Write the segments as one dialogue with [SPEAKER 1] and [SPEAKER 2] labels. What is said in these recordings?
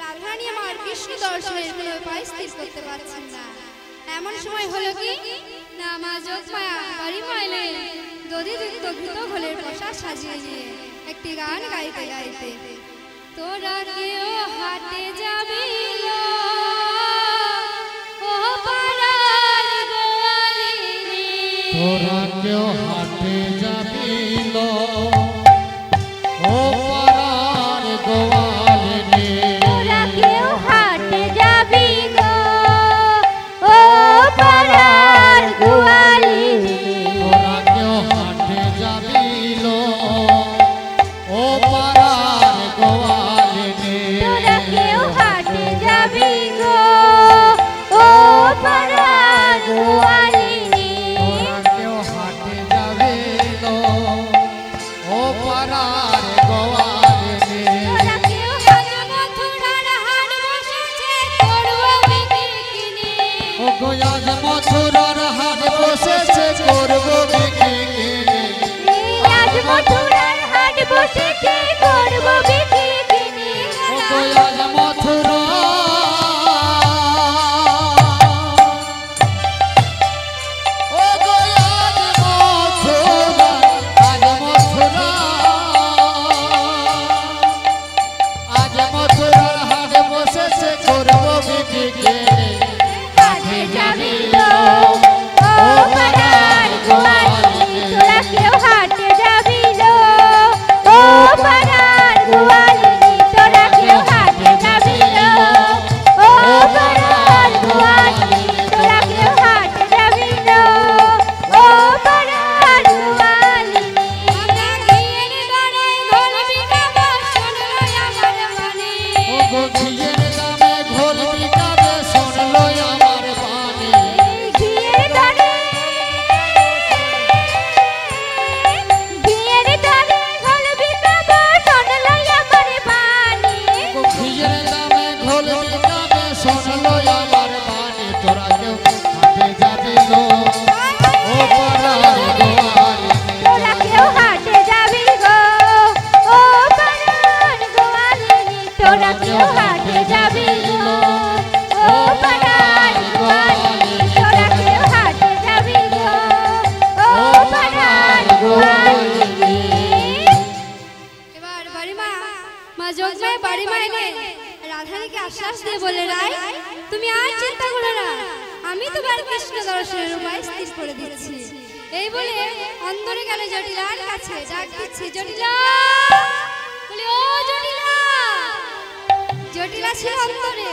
[SPEAKER 1] রাধারানী আমার কৃষ্ণ দর্শনের কোনো উপায় স্থির করতে পারছেন না। এমন সময় হলো কি না, মা যোগমায়া বাড়ি মাইলে দধিযুক্ত ঘৃত ঘোলের পোশাক সাজিয়ে নিয়ে একটি গান গাইতে গাইতে, তোরা কেউ হাটে যাবি ও পাড়ার গোয়ালিনী,
[SPEAKER 2] তোরা কেউ হাটে যাবিল ও পাড়ার গোয়ালিনী,
[SPEAKER 3] তোরা কেউ হাটে যাবি গো ও পাড়ার গোয়ালিনী,
[SPEAKER 2] তোরা কেউ হাটে যাবিল ও পাড়ার গোয়ালিনী,
[SPEAKER 3] তোরা কেউ হাটে যাবি গো ও পাড়ার গোয়ালিনী,
[SPEAKER 2] তোরা কেউ হাটে যাবিল ও পাড়ার গোয়ালিনী,
[SPEAKER 3] তোরা কেউ
[SPEAKER 1] রাজা মথুরার হাট বসেছে করব বিকিনি,
[SPEAKER 2] ও গোয়াজ মথুরার হাট বসেছে করব বিকিনি,
[SPEAKER 3] আজ মথুরার হাট বসেছে করব বিকিনি,
[SPEAKER 2] ও গোয়াজ মথুরা, ও গোয়াজ মথুরা, আজ মথুরা, আজ মথুরার হাট বসেছে করব বিকিনি,
[SPEAKER 3] হাটে যাবি গো ও পাড়ার গোয়ালিনী, তোরা কেউ হাটে যাবি গো ও পাড়ার গোয়ালিনী, তোরা কেউ হাটে যাবি গো ও পাড়ার গোয়ালিনী, তোরা কেউ হাটে যাবি গো ও পাড়ার গোয়ালিনী,
[SPEAKER 1] আমরা ঘিয়ের দরে ঘোল বিকাবো শুনলো আমার বাণী,
[SPEAKER 2] ও গো ঘিয়ের দামে ঘোল বিকাবে শুনলো আমার বাণী,
[SPEAKER 3] ঘিয়ের দরে ঘোল বিকাবো শুনলো আমার বাণী,
[SPEAKER 2] ও ঘিয়ের দামে ঘোল বিকাবে শুনলো আমার বাণী, তোরা কেউ হাটে যাবিল ও পাড়ার গোয়ালিনী,
[SPEAKER 3] তোরা কেউ হাটে যাবি গো ও পাড়ার গোয়ালিনী, তোরা কেউ হাটে যাবি গো ও পাড়ার গোয়ালিনী, তোরা কেউ হাটে যাবি গো ও পাড়ার গোয়ালিনী।
[SPEAKER 1] এবার বাড়ি মা যোগমায়া বাড়ি মাইনে রাধারানীকে আশ্বাস দিয়ে বলে, রাই তুমি আর চিন্তা করো না, আমি তোমার কৃষ্ণ দর্শনের উপায় স্থির করে দিচ্ছি। এই বলে অন্দরে গেল জটিলার কাছে, ডাক দিচ্ছে জটিলা, বলি ও জটিলা। জটিলা ছিল অন্তরে,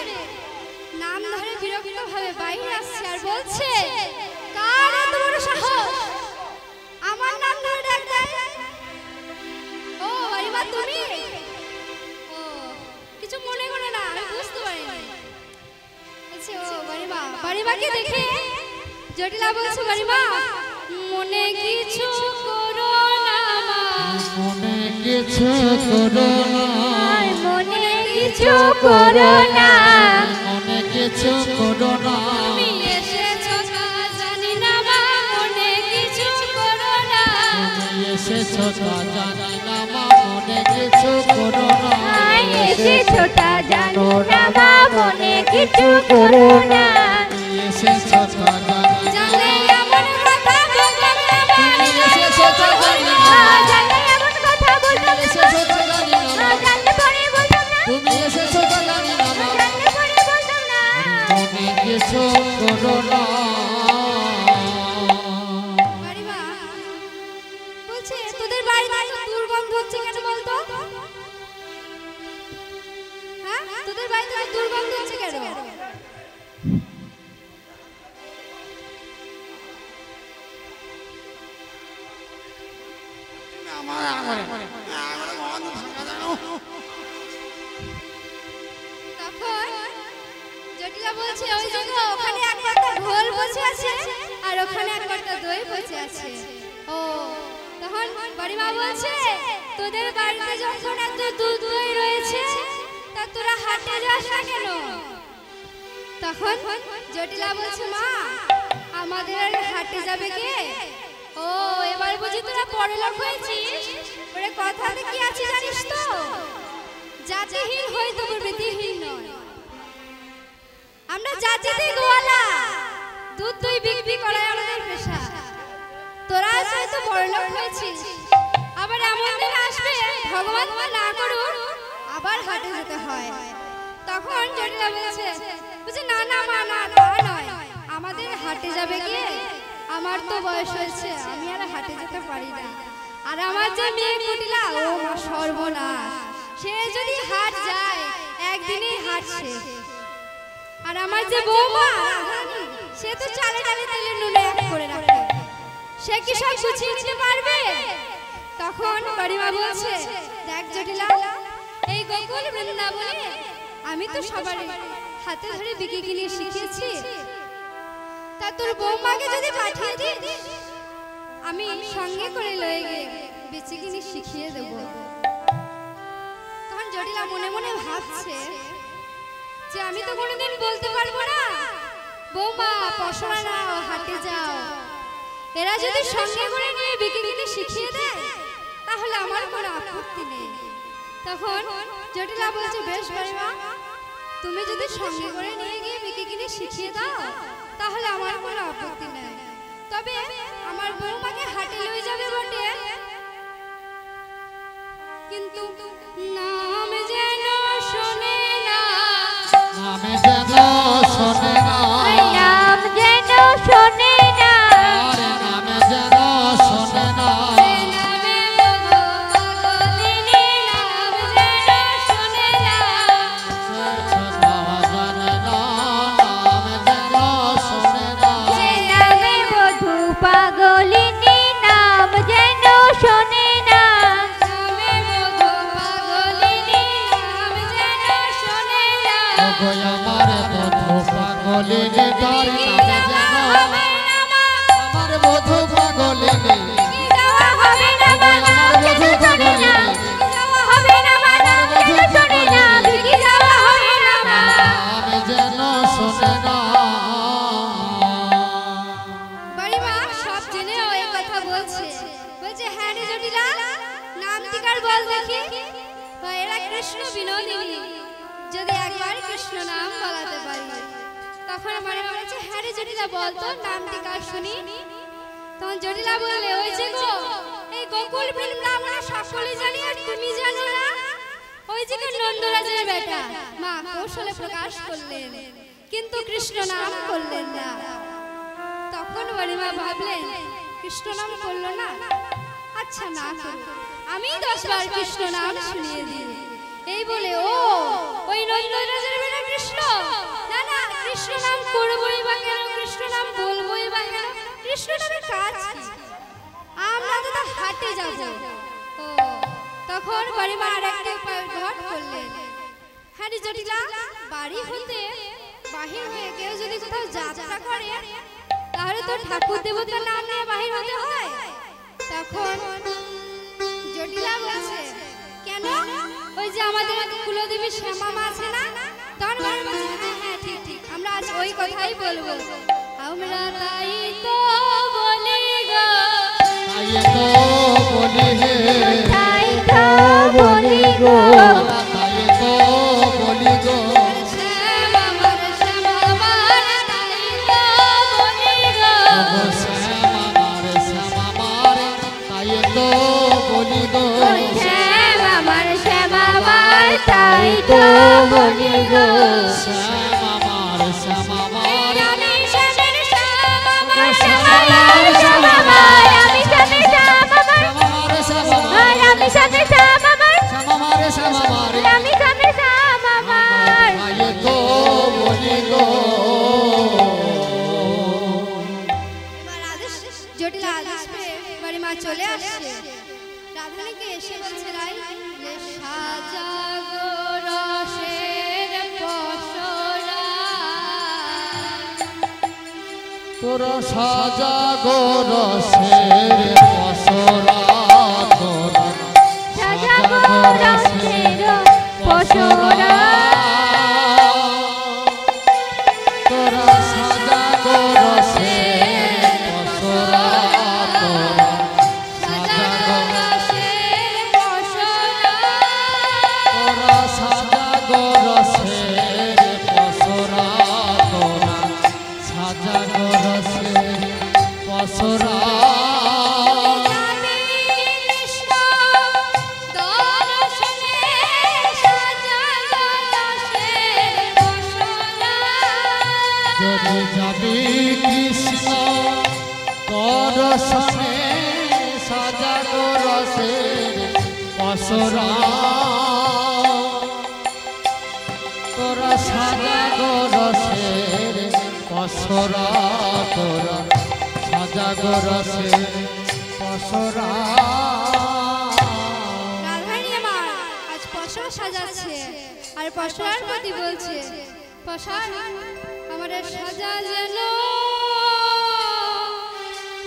[SPEAKER 1] নাম ধরে বিরক্ত ভাবে বাইরে আসছে আর বলছে, কার এত বড় সাহস আমার নাম ধরে ডাক দেয়? ও বাড়িমা তুমি? ও কিছু মনে করে না, আমি বুঝতে পারিনি। বলছে ও বাড়িমা। বাড়িমাকে দেখে জটিলা বলছে, বাড়িমা মনে কিছু করো না মা,
[SPEAKER 2] মনে কিছু করো না,
[SPEAKER 3] আর মনে কিছু করো না,
[SPEAKER 2] মনে কিছু করো না,
[SPEAKER 1] তুমি এসেছো তা জানি না মা, মনে কিছু করো না,
[SPEAKER 2] তুমি এসেছো তা জানি না মা, মনে কিছু করো না,
[SPEAKER 3] আয় এসেছো তা জানো না মা, মনে কিছু করো না,
[SPEAKER 2] তুমি এসেছো তা জানি না,
[SPEAKER 1] জানলে এমন কথা বলবে আমার,
[SPEAKER 2] তুমি এসেছো তা জানি না,
[SPEAKER 3] জানলে এমন কথা বলতাম না,
[SPEAKER 2] এসেছো তা জানি না,
[SPEAKER 3] জানলে পরে বলতাম না,
[SPEAKER 2] তুমি এসেছো তা জানি না,
[SPEAKER 3] জানলে পরে বলতাম না,
[SPEAKER 2] মনে কিছু করো না।
[SPEAKER 1] বাড়িমা বলছে, তোদের বাড়িতে এত দুর্গন্ধ হচ্ছে কেন বলতো? হ্যাঁ, তোদের বাড়িতে এত দুর্গন্ধ হচ্ছে কেন? তখন জটিলা বলছে, ওই যে গো, ওখানে এক পাতা ঘোল বসে আছে আর ওখানে এক পাতা দই বসে আছে। ও তখন বাড়িমা বলছে, তোদের বাড়িতে যখন এত দুধ দই রয়েছে তা তোরা হাটে যাস না কেন? তখন জটিলা বলছে, মা আমাদের আর হাটে যাবে কে? ও এবার বুঝি তোরা বড়লোক হয়েছিস? ওরে কথাতে কি আছে জানিস তো? জাতিহীন হই তবু বিধিহীন নয়। চাচিতে গোয়ালা, দুধ দই বিক্রি করাই আমাদের পেশা। তোরা হয়তো বড়লোক হয়েছিস, আবার এমন দিন আসবে ভগবান না করুক আবার হাটে যেতে হয়। তখন জটিলা বলছে না না মা, না তা নয়, আমাদের হাটে যাবে গিয়ে আমার তো বয়স হয়েছে, আমি আর হাটে যেতে পারি না। আর আমার যে মেয়ে কুটিলা, ও মা সর্বনাশ, সে যদি হাট যায় একদিনেই হাট শেষ। আর আমার যে বৌমা সে তো চালে ডালে তেলে নুনে এক করে রাখে, সে কি সব গুছিয়ে নিতে পারবে? তখন বাড়িমা বলছে, দেখ জটিলা, এই গোকুল বৃন্দাবনে আমি তো সবার হাতে ধরে বিকি কিনে শিখিয়েছি, তা তোর বৌমাকে যদি পাঠিয়ে দিস আমি সঙ্গে করে লয়ে গিয়ে বেঁচে কিনে শিখিয়ে দেব। তখন জটিলা মনে মনে ভাবছে যে আমি তো কোনোদিন বলতে পারবো না বৌমা পশরা নাও হাটে যাও, এরা যদি সঙ্গে করে নিয়ে বিকি কিনে শিখিয়ে দেয় তাহলে আমার কোনো আপত্তি নেই। তখন জটিলা বলছে, বেশ বাড়িমা, তুমি যদি সঙ্গে করে নিয়ে গিয়ে বিকি কিনে শিখিয়ে দাও তাহলে আমার কোনো আপত্তি নেই, তবে আমার বৌমাকে হাটে লয়ে যাবে বটে, কিন্তু নাম যেন শোনে না,
[SPEAKER 2] নাম যেন শোনে না,
[SPEAKER 3] নাম যেন শোনে না,
[SPEAKER 2] আরে নাম যেন শোনে না,
[SPEAKER 1] নামে পাগলিনী নাম যেন শোনে না,
[SPEAKER 2] জানে না, নাম যেন শোনে না,
[SPEAKER 3] নামে বধূ পাগলিনী নাম যেন শোনে না,
[SPEAKER 1] নামে মধু পাগলিনী নাম যেন শোনে না।
[SPEAKER 2] ওগো আমার বধূ পাগলিনী তার নামে যেন, আমার বধূ পাগলিনী,
[SPEAKER 3] যাওয়া হবে না মা, নাম যেন শোনে না, যাওয়া হবে না মা, নাম যেন শোনে না, বিকি যাওয়া হবে না মা।
[SPEAKER 2] নাম যেন শোনে না।
[SPEAKER 1] বাড়িমা সব জেনেও এই কথা বলছে, হ্যাঁ রে জটিলা, নাম টিকার বল দেখি, এরা কৃষ্ণ বিনোদিনী, যদি একবার কৃষ্ণ নাম বলাতে পারি। তখন বাড়িমা বলছে, হ্যাঁ রে জটিলা, বল তো নাম টিকার শুনি। তখন জটিলা বললে, ওই যে গো, এই গোকুল বৃন্দাবনে সকলে জানি আর তুমি জানো না, ওই যে নন্দরাজের বেটা মা কৌশলে প্রকাশ করলেন, কিন্তু কৃষ্ণ নাম করলেন না। তখন বাড়িমা ভাবলেন, কৃষ্ণ নাম করলো না, আচ্ছা না করো, আমি 10 বার কৃষ্ণ নাম শুনিয়ে দিই। এই বলে, ও ওই নন্দরাজের বেটা কৃষ্ণ, না না, কৃষ্ণ নাম করবোই বা কেন, কৃষ্ণ নাম বলবোই বা কেন, কৃষ্ণ নামের কাজ কি, আমরা তো হাটে যাব। ও তখন বাড়িমা আর একটা ঘট করলেন, হ্যাঁ রে জটিলা, বাড়ি হতে বাহির হয়ে কেউ যদি কোথাও যাত্রা করে তাহলে তো ঠাকুর দেবতার নাম নিয়ে বাহির হতে হয়। তখন জটিলা বলছে, কেন, ওই যে আমাদের কুলদেবী শ্যামা মা আছে না, তখন বাড়িমা বলছে, হ্যাঁ হ্যাঁ ঠিক ঠিক, আমরা আজ ওই কথাই বলবো, আমরা তাই তো বলি গো,
[SPEAKER 2] তাই তো বলি হে,
[SPEAKER 3] তাই তো বলি গো,
[SPEAKER 2] তাই তো বলি গো,
[SPEAKER 1] শ্যামা আমার শ্যামা আমার, তাই তো বলি গো,
[SPEAKER 2] ওগো শ্যামা মারে, শ্যামা মারে, তাই তো বলি গো,
[SPEAKER 3] শ্যাম আমার শ্যাম আমার, তাই তো বলি গো,
[SPEAKER 2] শ্যামা মারে, শ্যামা মারে,
[SPEAKER 1] আমি শ্যামের শ্যামা আমার,
[SPEAKER 3] শ্যাম আমার শ্যাম আমার, আমি শ্যামের শ্যাম আমার,
[SPEAKER 2] শ্যামা মারে, শ্যামা মারে,
[SPEAKER 3] আমি শ্যামের শ্যাম আমার,
[SPEAKER 2] শ্যামা মারে, শ্যামা মারে,
[SPEAKER 3] আমি শ্যামের শ্যাম আমার।
[SPEAKER 2] তাই তো বলি গো।
[SPEAKER 1] এবার আদেশ, জটিলা আদেশ পেয়ে বাড়িমা চলে আসছে, রাধারানীকে এসে বলছে, রাই লে সাজাগো রসের পসরা,
[SPEAKER 2] তোরা সাজা গো রসের পসরা, তোরা
[SPEAKER 3] সাজা গো রসের পসরা,
[SPEAKER 2] তোরা সাজা গো রসের পসরা, তোরা সাজা গো,
[SPEAKER 1] রসের পসরা,
[SPEAKER 2] তোরা সাজা গো রসের পসরা, তোরা যদি যাবি কৃষ্ণ দর্শনে সাজাগো রসের পসরা তোরা সাজাগো রসের পসরা তোরা সাজাগো রসের পসরা
[SPEAKER 1] রাধারানী আমার আজ পশরা সাজাচ্ছে আর পশরার প্রতি বলছে পশর আমাদের সাজা যেন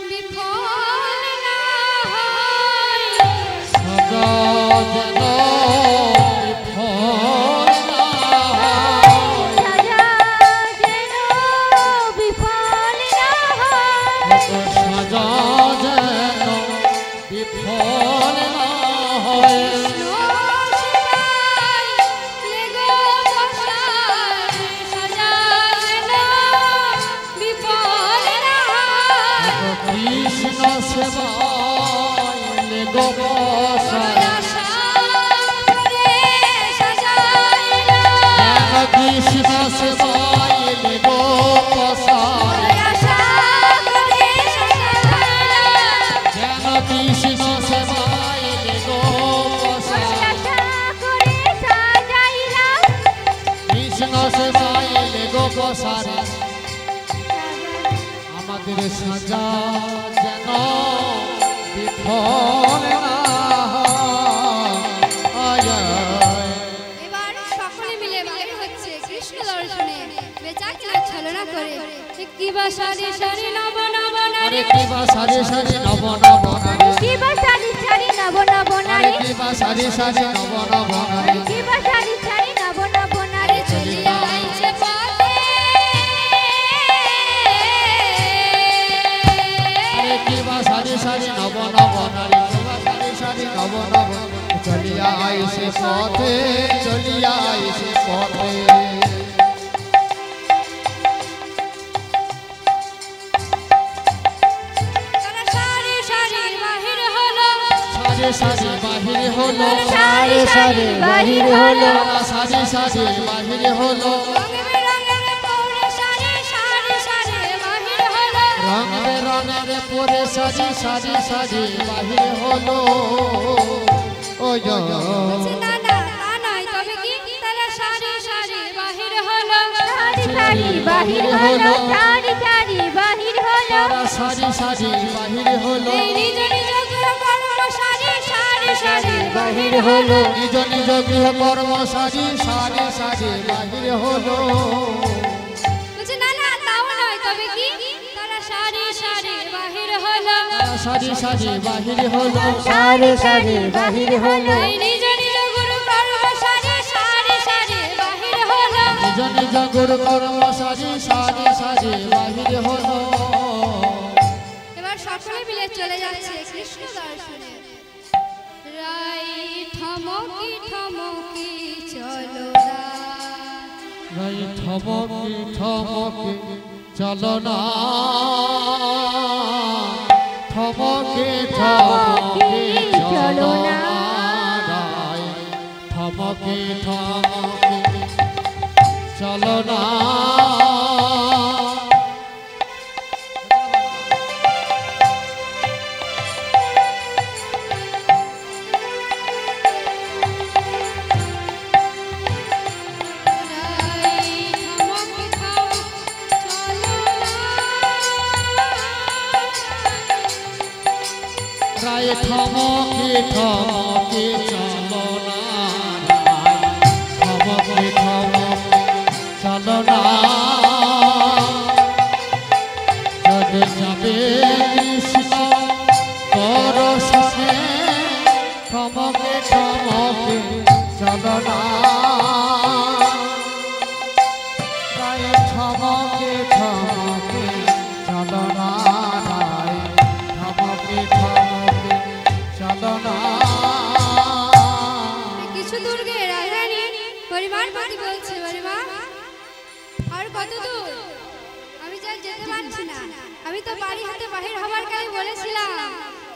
[SPEAKER 1] বিফল না হয়
[SPEAKER 2] সাজা যেন বিফল না হয়
[SPEAKER 3] সাজা যেন বিফল না হয়
[SPEAKER 2] সাজা যেন বিফল না হয় কৃষ্ণ সেবায় লেগো পসার কৃষ্ণ সেবায় লেগো পসার যেন কৃষ্ণ সেবায় লেগো পসার কৃষ্ণ সেবায় লেগো পসার আমাদের সাজা যেন বিফল না হয়
[SPEAKER 1] এবার সকলে মিলে বাইরে হচ্ছে কৃষ্ণ দর্শনে বেচা কিনা ছলনা করে কিবা সারি সারি নব নব
[SPEAKER 2] আরে
[SPEAKER 1] নারী
[SPEAKER 2] কিবা সারি সারি নব নব নারী
[SPEAKER 3] কিবা সারি সারি নব নব
[SPEAKER 2] আরে
[SPEAKER 3] নারী
[SPEAKER 2] কিবা সারি সারি নব নব নারী
[SPEAKER 3] কিবা সারি সারি নব নব নারী
[SPEAKER 1] চলিয়া আইছে পথে
[SPEAKER 2] আরে কিবা সারি সারি নব নব নারী কিবা সারি সারি নব নব চলিয়া আইসে পথে চলিয়া আইসে পথে
[SPEAKER 1] তারা সারি সারি বাহির হলো
[SPEAKER 2] সারি সারি বাহির হলো
[SPEAKER 3] সারি সারি বাহির হলো
[SPEAKER 2] সারি সারি বাহির হলো
[SPEAKER 1] রঙে বেরঙে পৌরে সারি সারি সারি বাহির হলো
[SPEAKER 2] রং বেরঙের পরে সারি সারি সারি বাহির হলো ও
[SPEAKER 1] বলছে না না তা নয় তবে কি তারা সারি সারি বাহির হলো
[SPEAKER 3] সারি সারি বাহির হলো সারি সারি বাহির হলো
[SPEAKER 2] সারি সারি বাহির হলো
[SPEAKER 1] এই নিজ নিজ কর্ম সারি সারি সারি
[SPEAKER 3] বাহির হলো
[SPEAKER 2] নিজ নিজ গৃহ কর্ম সারি সারি সারি বাহির হলো
[SPEAKER 1] বলছে না না তাও নয় তবে কি তারা সারি সারি বাহির হলো
[SPEAKER 2] সারি সারি বাহির হলো
[SPEAKER 3] সারি সারি বাহির হলো
[SPEAKER 1] এই নিজ নিজ গুরু কর্ম সারি সারি সারি বাহির হলো
[SPEAKER 2] নিজ নিজ গুরু কর্ম সারি সারি সারি বাহির হলো
[SPEAKER 1] এবার সকলে মিলে চলে যাচ্ছে কৃষ্ণ দর্শনে রাই ঠমকি ঠমকি চলো
[SPEAKER 2] রাই ঠমকি ঠমকি চলো না ঠমকি ঠমকি চলো না রাই ঠমকি ঠমকি চলো না
[SPEAKER 1] রাই ঠমকি
[SPEAKER 2] রায় থমকে থমকে চলো না থমকে থমকে চলো না যদি যাবে কৃষ্ণ দর্শনে থমকে থমকে চলো না রায় থমকে থমকে চলো না রায় থমকে থমকে চলো না
[SPEAKER 1] কিছু দূর গিয়ে রাধারানী পরিবার প্রতি বলছে পরিমা আর কত দূর আমি যা যেতে পারছি না আমি তো বাড়ি হাতে বাহির হবার কালে বলেছিলাম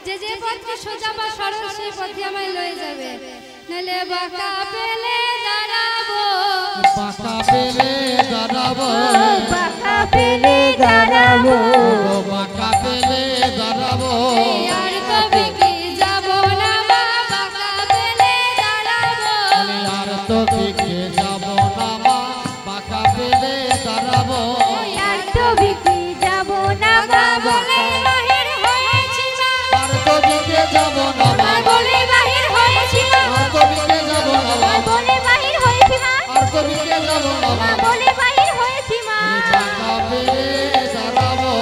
[SPEAKER 1] যে যে পথে সোজা বা সরল সেই পথে আমায় লয়ে যাবে নালে বাঁকা পেলে দাঁড়াবো
[SPEAKER 2] বাঁকা পেলে দাঁড়াবো
[SPEAKER 3] বাঁকা পেলে দাঁড়াবো
[SPEAKER 2] ও বাঁকা পেলে দাঁড়াবো
[SPEAKER 1] আর তবে কি যাব না মা বাঁকা পেলে দাঁড়াবো
[SPEAKER 2] আর তো দিকে যাব না মা বাঁকা পেলে দাঁড়াবো
[SPEAKER 3] আর তো বিকি যাব না বাবা
[SPEAKER 1] বলে বাহির হয়েছি মা
[SPEAKER 2] আর তো দিকে যাব না মা
[SPEAKER 3] বলে বাহির হয়েছি মা
[SPEAKER 2] আর তো দিকে যাব না মা
[SPEAKER 3] বলে বাহির হয়েছি মা
[SPEAKER 2] আর তো দিকে যাব না মা
[SPEAKER 3] বলে বাহির হয়েছি মা
[SPEAKER 2] বাঁকা পেলে দাঁড়াবো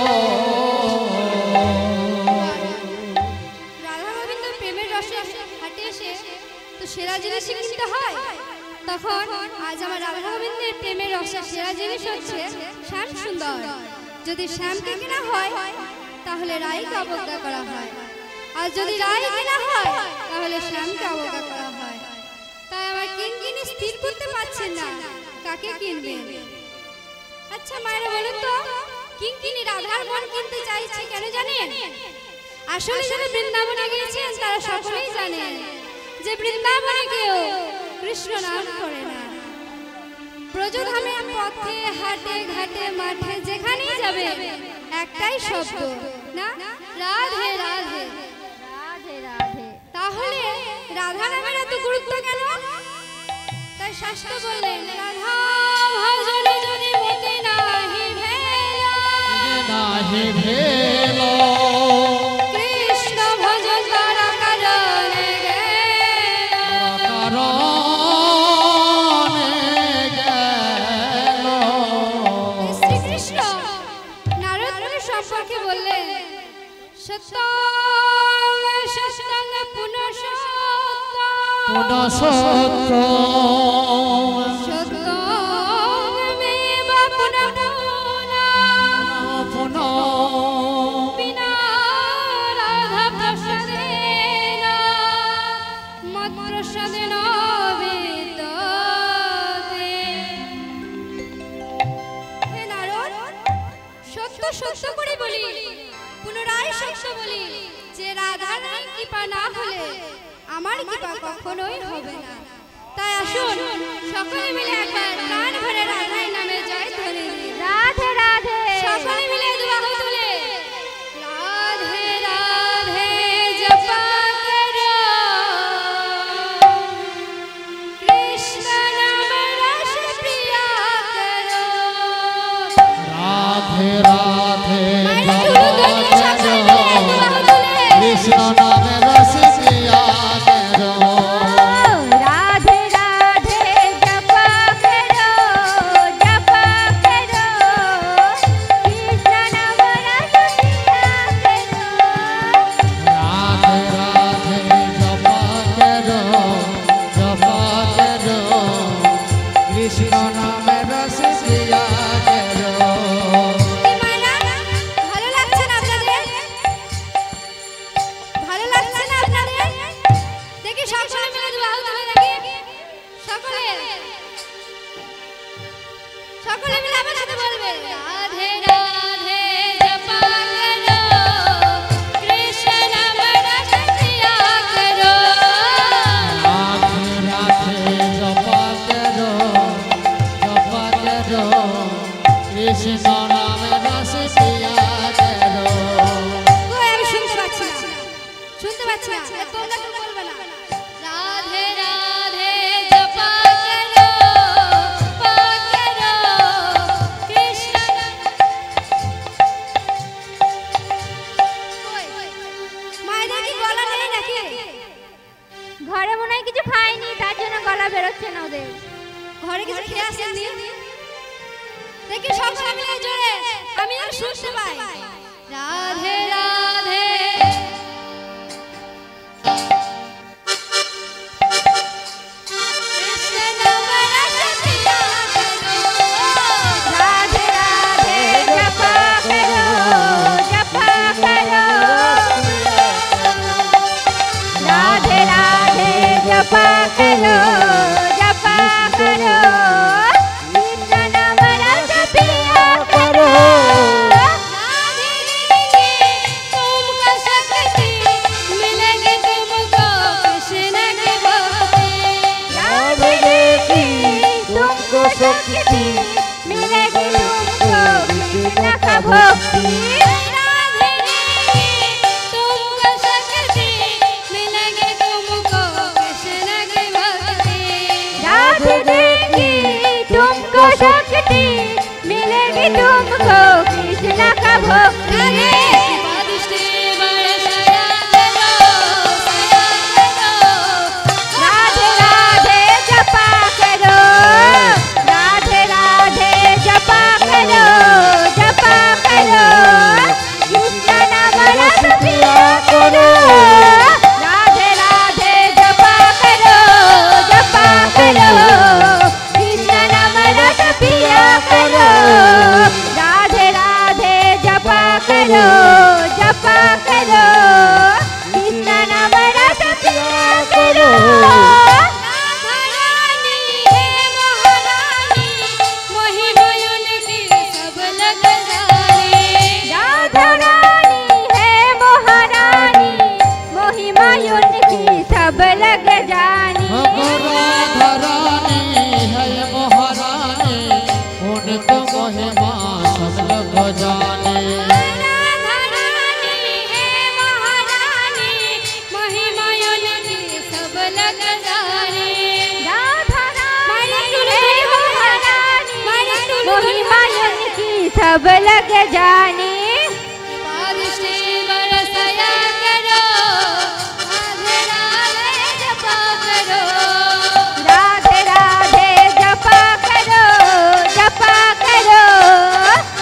[SPEAKER 1] রাধা গোবিন্দ প্রেমের রসে হাটে এসে তো সেরা জিনিস কিনতে হয় তখন আজ আমার রাধা গোবিন্দের প্রেমের রসে সেরা জিনিস হচ্ছে শ্যাম সুন্দর যদি শ্যামকে কেনা হয় তাহলে রায়কে অবজ্ঞা করা হয় আর যদি রায় কেনা হয় তাহলে শ্যামকে অবজ্ঞা করা হয় তাই আমার কিনকিনি স্থির করতে পারছেন না কাকে কিনবেন আচ্ছা মায়েরা বলুন তো কিনকিনি রাধার মন কিনতে চাইছে কেন জানেন আসলে যারা বৃন্দাবনে গিয়েছেন তারা সকলেই জানেন যে বৃন্দাবনে কেউ কৃষ্ণ নাম করে না ব্রজধামে পথে হাটে ঘাটে মাঠে যেখানেই যাবে একটাই শব্দ না রাধে রাধে
[SPEAKER 3] রাধে রাধে
[SPEAKER 1] তাহলে রাধা নামের এত গুরুত্ব কেন তাই শাস্ত্র বললেন রাধা ভজনে যদি মতি নাহি ভেলা
[SPEAKER 2] নাহি ভেলো
[SPEAKER 1] কৃষ্ণ ভজন করা কারণে গেল। শ্রীকৃষ্ণ নারদ মুনি সম্পর্কে বললেন সত্যং সত্যং পুনঃ সত্যং মেব পুনঃ বিনা রাধা প্রসাদেন মৎ প্রসাদেন বিদ্যতে। হে নারদ, সত্য সত্য করে বলি, পুনরায় সত্য বলি যে রাধার কৃপা না হলে আমার কৃপা কখনোই হবে না। তাই আসুন সকলে মিলে একবার প্রাণ ভরে রাধার নামে জয় ধ্বনি দিই।
[SPEAKER 3] রাধে রাধে
[SPEAKER 1] সকলে মিলে দুবাহু তুলে রাধে রাধে জপা করো কৃষ্ণ নাম রস প্রিয়া করো।
[SPEAKER 2] রাধে রাধে
[SPEAKER 1] মায়েরা দুলু দুলু সকলে মিলে দুবাহু তুলে
[SPEAKER 2] কৃষ্ণ নামে রস পিয়া করো
[SPEAKER 3] রাধে রাধে জপা করো কৃষ্ণ নাম রস পিয়া করো
[SPEAKER 2] রাধে রাধে জপা করো কৃষ্ণ নামে রস পিয়া করো।
[SPEAKER 1] কি মায়েরা, ভালো লাগছে না আপনাদের? ভালো লাগছে না আপনাদের? দেখি সকলে মিলে দুবাহু তুলে দেখি। সকলে সকলে মিলে আমার সাথে বলবে রাধে রাধে জপা করো কৃষ্ণ নাম রস প্রিয়া করো।
[SPEAKER 2] রাধে রাধে জপা করো কৃষ্ণ নামে রস পিয়া করো।
[SPEAKER 1] কই আমি শুনতে পাচ্ছি না, শুনতে পাচ্ছি না, এ তোমরা কেউ বলবে না। রাধে রাধে জপা করো কৃষ্ণ কই মায়েদের কি গলা নেই নাকি?
[SPEAKER 3] ঘরে মনে হয় কিছু খায়নি তার জন্য গলা বেরোচ্ছে না ওদের
[SPEAKER 1] ঘরে কিছু খেয়ে আসেননি? দেখি সকলে মিলে জোরে আমি যেন শুনতে পাই। রাধে রাধে কৃষ্ণ নাম রস প্রিয়া করো।
[SPEAKER 3] রাধে রাধে জপা করো রাধে রাধে জপা করো কৃষ্ণ নাম রস পিয়া করো
[SPEAKER 1] রাধে রে
[SPEAKER 3] कृष्ण का भक्ति
[SPEAKER 1] तुमको शक्ति मिलेगी तुमको कृष्ण की भक्ति
[SPEAKER 3] राधे देंगी तुमको शक्ति मिलेगी तुमको कृष्ण का भक्ति राधे राधे जपा करो राधे राधे जपा करो कृष्ण नाम रस पिया करो राधे राधे जपा करो कृष्ण नाम रस पिया करो राधे राधे जपा करो कृष्ण नाम रस पिया करो राधा रानी है महारानी महिमा उनकी सब लग जानी
[SPEAKER 2] राधा रानी है महारानी उनको महिमा सब लोग जाने
[SPEAKER 3] राधा रानी है महारानी महिमा उनकी सब लग जानी राधे राधे जपा करो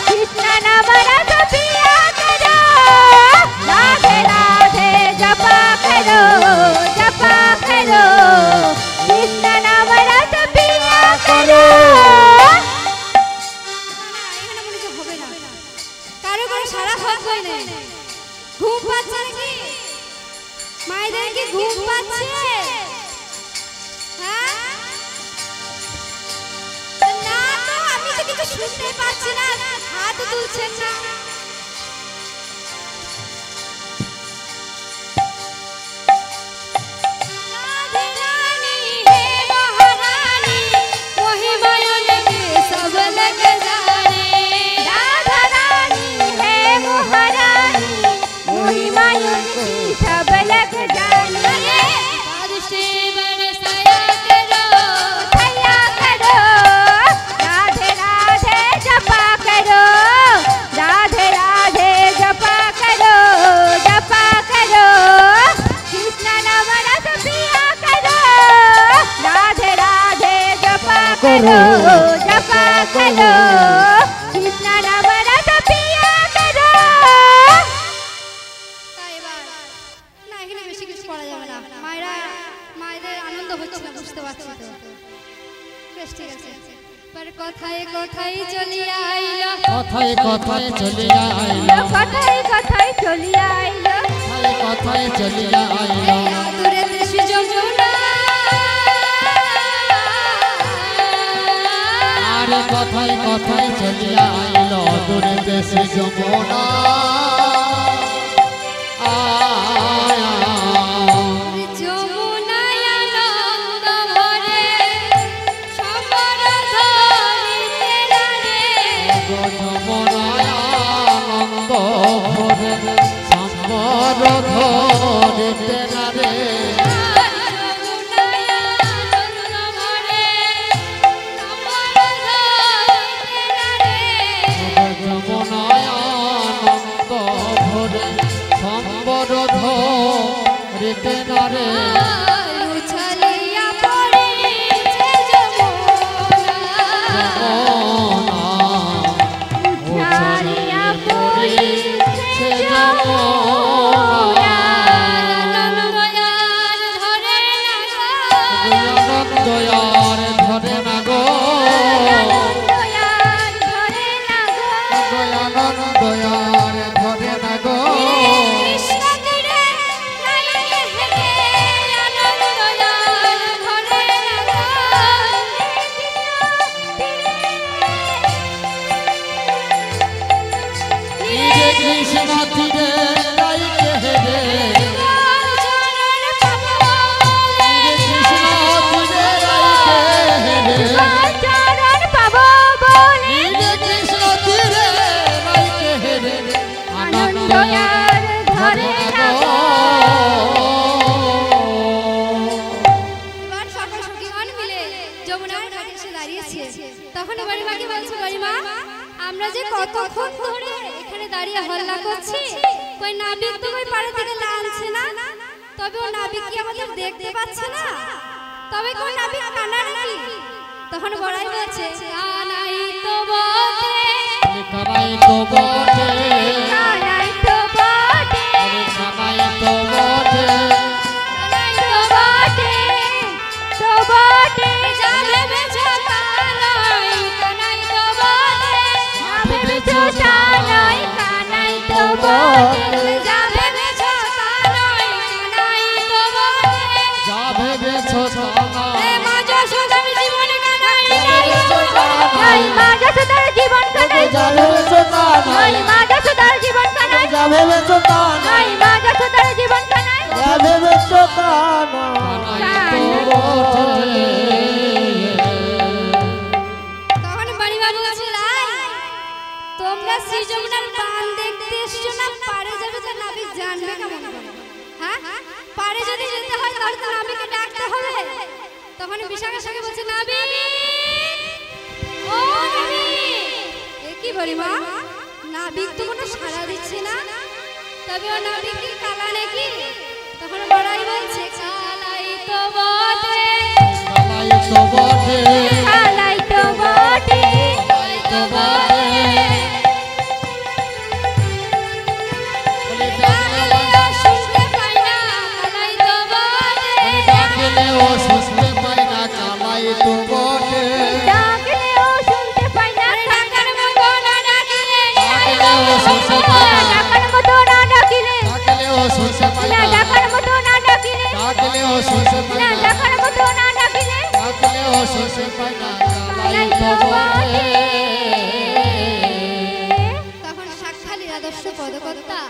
[SPEAKER 3] कृष्ण नाम रस पिया करो राधे राधे जपा करो कृष्ण नाम रस पिया करो
[SPEAKER 1] কারো কারো সারা হাত হয় না ঘুম পাচ্ছে নাকি মায়েদের কি ঘুম পাচ্ছে হ্যাঁ না তো আমি তো কিছু শুনতে পাচ্ছি না হাত তুলছেন না রাধে রানী হে মহারানী महिमा उनकी सब लग जाने
[SPEAKER 3] राधा रानी है महारानी महिमा उनकी सब लग जानी राधे राधे जपा करो राधे राधे जपा करो कृष्ण नाम रस पिया करो राधे राधे जपा करो कृष्ण नाम रस पिया करो
[SPEAKER 1] না এখানে বেশি কিছু করা যাবে না মায়েদের আনন্দ হচ্ছে না বুঝতে পারছি তো বেশ ঠিক আছে पर কথায় কথায় চলিয়া আইলো
[SPEAKER 2] কথায় কথায় চলিয়া আইলো
[SPEAKER 3] কথায় চলিয়া আইলো
[SPEAKER 2] কথায় চলিয়া আইলো
[SPEAKER 1] আদুরে দৃশ্য যমুনা
[SPEAKER 2] আরে কথায় কথায় চলিয়া আইলো দূরে দেশে যমুনা
[SPEAKER 1] যমুনায় আনন্দ ভরে সম্বর ধরিতে রানে
[SPEAKER 2] যমুনায় আনন্দ ভরে সম্বর ধরিতে নারে
[SPEAKER 1] যমুনায় আনন্দ ভরে সম্বর ধরিতে রানে
[SPEAKER 2] যমুনায় আনন্দ ভরে সম্বর ধরিতে নারে
[SPEAKER 1] উছলিয়া পড়েছে যমুনা
[SPEAKER 3] ছাড়িয়া পড়িছে
[SPEAKER 2] যমুনা
[SPEAKER 1] আনন্দয়ার ধরে না
[SPEAKER 2] দয়ার ধরে না গো
[SPEAKER 3] দয়ার ধরে না গো
[SPEAKER 2] দয়ার ধরে না গো
[SPEAKER 1] কৃষ্ণ তীরে নাইকে হেগে আনন্দয়ার ধরে না
[SPEAKER 2] নিজে কৃষ্ণ তীরে রাইকে হেরে
[SPEAKER 1] চরণ পাবো
[SPEAKER 2] কৃষ্ণ তীরে রাইকে হেরে
[SPEAKER 3] চরণ পাবো বলে
[SPEAKER 2] নিজে কৃষ্ণ তীরে
[SPEAKER 3] আর ধরে না গো।
[SPEAKER 1] এবার সকল সখীগণ মিলে যমুনার ঘাটে এসে দাঁড়িয়েছে। তখন বাড়িমাকে বলছে, বাড়িমা আমরা যে কতক্ষণ ধরে এখানে দাঁড়িয়ে হল্লা করছি, কই নাবিক তো ওই পাড়ে থেকে লালছে না, তবে ও নাবিক কি আমাদের দেখতে পাচ্ছে না, তবে কোন নাবিক কানা নাকি? তখন বড়াই বলছে, কানাই তো বটে,
[SPEAKER 2] কানাই তো বটে,
[SPEAKER 3] কানাই তো বটে,
[SPEAKER 2] কানাই তো বটে,
[SPEAKER 3] কানাই তো বটে, তো বটে,
[SPEAKER 1] যা ভেবেছো তা নয়, কানাই তো বটে,
[SPEAKER 3] যা ভেবেছো তা নয়, কানাই তো বটে,
[SPEAKER 1] যা ভেবেছো তা নয়, কানাই তো বটে।
[SPEAKER 2] যা ভেবেছো তা
[SPEAKER 1] এ
[SPEAKER 2] নয়।
[SPEAKER 1] মা যশোদার জীবনে কানাই নাই
[SPEAKER 3] নাই মা যশোদার জীবন কানাই,
[SPEAKER 2] যা ভেবেছো তা
[SPEAKER 3] নাই
[SPEAKER 2] নয়।
[SPEAKER 3] মা যশোদার জীবন কানাই,
[SPEAKER 2] যা ভেবেছো তা
[SPEAKER 3] নাই
[SPEAKER 2] নয়।
[SPEAKER 3] মা যশোদার জীবন কানাই,
[SPEAKER 2] যা ভেবেছো তা নয়।
[SPEAKER 3] কানাই
[SPEAKER 2] তো বটে।
[SPEAKER 1] তখন বাড়িমা বলছে, রাই তোমরা শ্রী যমুনার বান দেখতে এসছো না, পারে যাবে তো নাবিক জানবে কেমন করে? হ্যাঁ, পারে যদি যেতে হয় তাহলে তো নাবিককে ডাকতে হবে। তখন বিশাখার সঙ্গে বলছে, নাবিক ও নাবিক। এ কি বাড়িমা, নাবিক তো কোনো সাড়া দিচ্ছে না, তবে ও নাবিক কি কালা নাকি? তখন বড়াই বলছে, কালাই তো বটে,
[SPEAKER 2] কানাই তো বটে,
[SPEAKER 3] কালাই তো বটে,
[SPEAKER 1] কালাই তো বটে।
[SPEAKER 2] বলে
[SPEAKER 1] ডাকলেও শুনতে পাই না, কালাই তো বটে।
[SPEAKER 2] ডাকলেও শুনতে পাই না, কানাই তো বটে।
[SPEAKER 3] ডাকলেও শুনতে পাই না,
[SPEAKER 1] আরে ডাকার মতো না ডাকিলে,
[SPEAKER 2] ডাকলেও শুনতে পাই না,
[SPEAKER 3] ডাকার মতো না ডাকিলে,
[SPEAKER 2] ডাকলেও শুনতে পাই
[SPEAKER 3] না
[SPEAKER 2] না,
[SPEAKER 3] ডাকার মতো না ডাকিলে,
[SPEAKER 2] ডাকলেও শুনতে পাই
[SPEAKER 3] না
[SPEAKER 2] না,
[SPEAKER 3] ডাকার মতো না ডাকিলে,
[SPEAKER 2] ডাকলেও শুনতে পাই না, কানাই তো বটে।
[SPEAKER 1] তখন সাক্ষাৎ আদর্শ পদকর্তা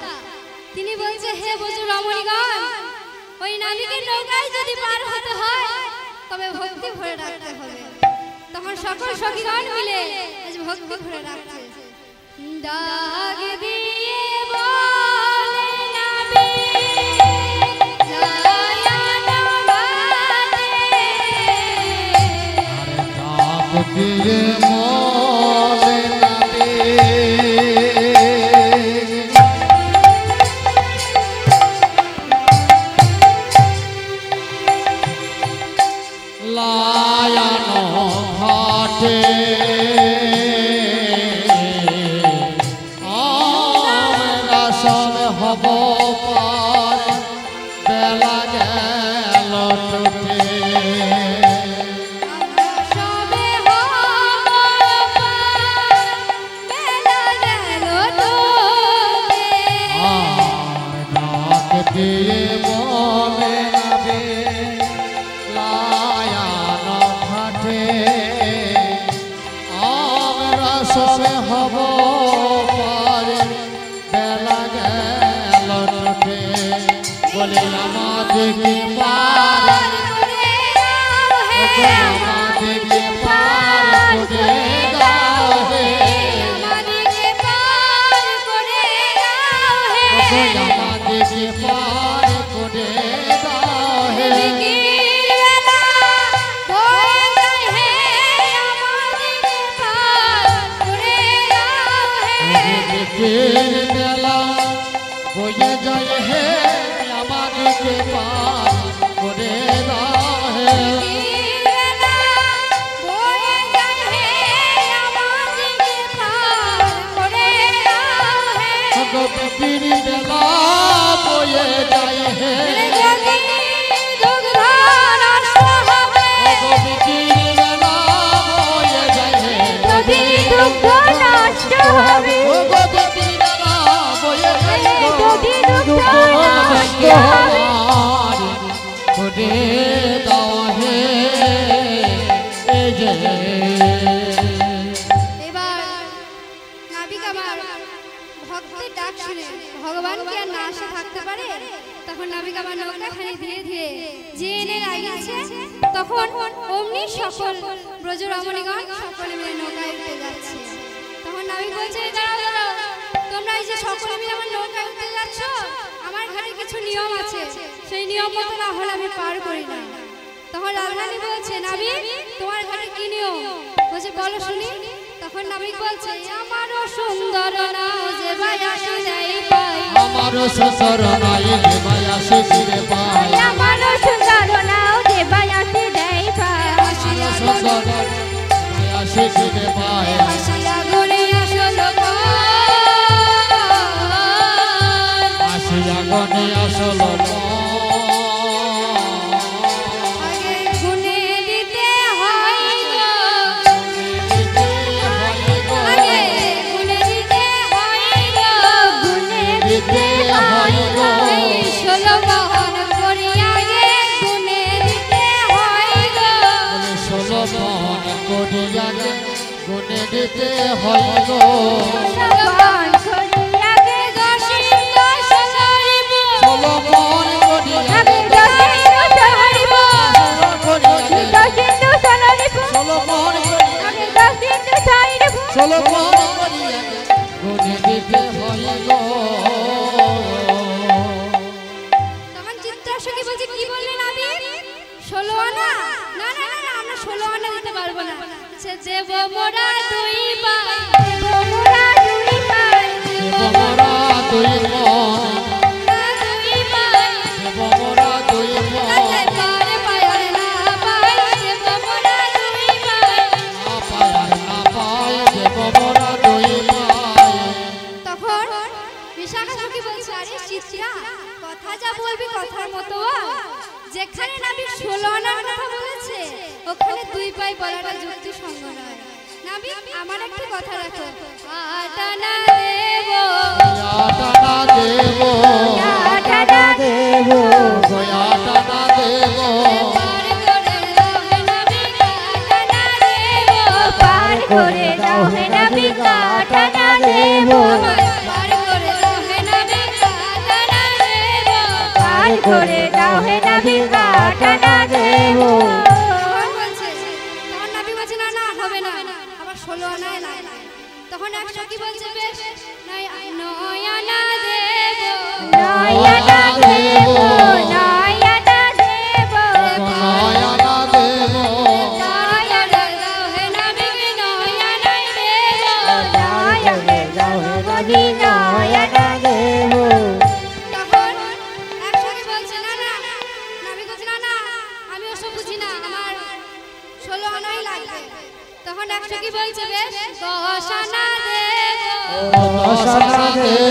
[SPEAKER 1] তিনি বলছে, হে বজু রমণীগণ, ওই নাবিকের নৌকায় যদি পার হতে হয় তবে ভক্তি ভরে ডাকতে হবে। তখন সকল সখীগণ মিলে আজ ভক্তি ভরে ডাকছে, ডাক দিয়ে বলে নাবিক নয়ন বাদে।
[SPEAKER 2] ডাক দিয়ে বলে নাবিক, লায়ানো ঘাটে আমরা সব হব পার, বেলা গেল টুটে।
[SPEAKER 1] সবে হব পার, বেলা গেল ডুবে।
[SPEAKER 2] ডাক দিয়ে বলে নাবে, লায়ান ঘাটে আমরা সবে হব পারে, বেলা গেল টুটে। বলে আমাদেরকে পার,
[SPEAKER 1] করে দাও হে,
[SPEAKER 2] আমাদেরকে পার করে দাও হে,
[SPEAKER 1] আমাদেরকে পার করে দাও হে।
[SPEAKER 2] আমাদেরকে পার করে দাও হে।
[SPEAKER 1] বিকেল বেলা বয়ে যায় হে, আমাদেরকে পার করে দাও হে।
[SPEAKER 2] বিকেল বেলা বয়ে যায় হে, আমাদেরকে পার করে দাও হে।
[SPEAKER 1] বিকেল বেলা বয়ে যায় হে, আমাদেরকে পার করে দাও হে।
[SPEAKER 2] বিকেল বেলা বয়ে যায় হে,
[SPEAKER 1] যদি দুগ্ধ নষ্ট হবে,
[SPEAKER 2] বিকেল বেলা বয়ে যায় হে,
[SPEAKER 3] যদি দুঃখ নষ্ট হবে,
[SPEAKER 2] বিকেল বেলা বয়ে যায় হে,
[SPEAKER 3] যদি দুঃখ নষ্ট হবে,
[SPEAKER 2] করে দাও হে। এই যে
[SPEAKER 1] এবার নাবিক আমার ভক্তের ডাক শুনে ভগবান কি আর না আসে থাকতে পারে? তখন নাবিক আমার নৌকাখানি ধীরে ধীরে যে এনে লাগিয়েছে, তখন অমনি সকল ব্রজ রমণীগণ সকলে মিলে নৌকায় উঠে যাচ্ছে। তখন নাবিক বলছে, দাঁড়াও দাঁড়াও, তোমরা এই যে সকলে মিলে আমার নৌকায় উঠে কিছু নিয়ম আছে, সেই নিয়ম মতো না হলে আমি পার করি না। তখন রাধারানী বলছে, নাবিক তোমার ঘরে কি নিয়ম? বলছে বলো শুনি। তখন নাবিক বলছে, আমারও সুন্দর নাও যে ভাই আসি দেই পাই,
[SPEAKER 2] আমারও সুন্দর নাই যে ভাই আসি ফিরে পাই,
[SPEAKER 3] আমারও সুন্দর নাও যে ভাই আসি দেই পাই,
[SPEAKER 2] আমারও সুন্দর ভাই আসি ফিরে পাই,
[SPEAKER 1] আসিয়া গুনে আসলো
[SPEAKER 2] আসিয়া গনে আসল
[SPEAKER 1] আগে গুনে দিতে হয় গো, আগে গুনে দিতে হয় গো,
[SPEAKER 3] গুনে
[SPEAKER 2] দিতে হয় গো,
[SPEAKER 1] 16 বহন করি আগে গুনে দিতে হয় গো,
[SPEAKER 2] 16 বহন করি আগে গুনে দিতে হয় গো,
[SPEAKER 3] সবন করি আগে
[SPEAKER 1] 10 10 হারিব,
[SPEAKER 2] 16 বহন করি
[SPEAKER 3] আমি
[SPEAKER 2] আগে
[SPEAKER 3] দশিন্দু সহরিব,
[SPEAKER 2] করি আগে
[SPEAKER 3] দশিন্দু সহরিব,
[SPEAKER 2] 16 বহন করি
[SPEAKER 3] আমি দশিন্দু সহরিব,
[SPEAKER 2] 16 বহন করি আগে গুনে দিতে হয় গো।
[SPEAKER 1] তখন চিত্রাশোকী বলছে, কি বললেন নাবিক? 16 আনা? না না না না, আমরা 16 আনা দিতে পারবো না। সে দেব মোরা দুই পাই,
[SPEAKER 3] মোরা দুই পাই,
[SPEAKER 2] দেবমরা দুই মন,
[SPEAKER 1] দুই পাই,
[SPEAKER 2] দেবমরা দুই মন,
[SPEAKER 1] তাতে পারে পায় আর না পাই, দেব মোরা দুই পাই।
[SPEAKER 2] না পায় আর না পায়, দেবমরা দুই পায়।
[SPEAKER 1] তখন বিশাখা সখী বলছে, আরে চিত্রা, কথা যা বলবি কথার মতো বল। যেখানে নাবিক 16 আনার কথা বলেছে ওখানে 2 পাই বলাটা যুক্তিসঙ্গ নয়। নাবিক আমার একটা কথা রাখো, 8 আনা দেব,
[SPEAKER 2] গয়াটানা দেব,
[SPEAKER 3] আটানা দেব,
[SPEAKER 2] গয়াটানা দেব,
[SPEAKER 1] পার করে দাও হে নাবিক, 8 আনা দেব,
[SPEAKER 3] পার করে দাও হে নাবিক, আটানা দেব,
[SPEAKER 1] পার করে দাও হে নাবিক, 8 আনা দেব।
[SPEAKER 3] পার করে দাও হে নাবিক, আটানা দেব।
[SPEAKER 1] তখন নাবিক বলছে, না না হবে না, আবার 16 আনায় না। তখন এক সখী বলছে, বেশ 9 আনা দেব,
[SPEAKER 3] নয়না দেব, নয়না দেব,
[SPEAKER 2] গয়ানা দেব,
[SPEAKER 1] 9 আনা দাও হে নাবিক, 9 আনাই দেব।
[SPEAKER 3] নয়নে দাও হে নাবিক, নয়না দেব।
[SPEAKER 1] তখন এক সখী বলছে, না না, নাবিক বলছে, না না আমি ওসব বুঝি না, আমার 16 আনাই লাগবে। তখন এক সখী বলছে, বেশ 10 আনা দেব,
[SPEAKER 2] দশানা দেব,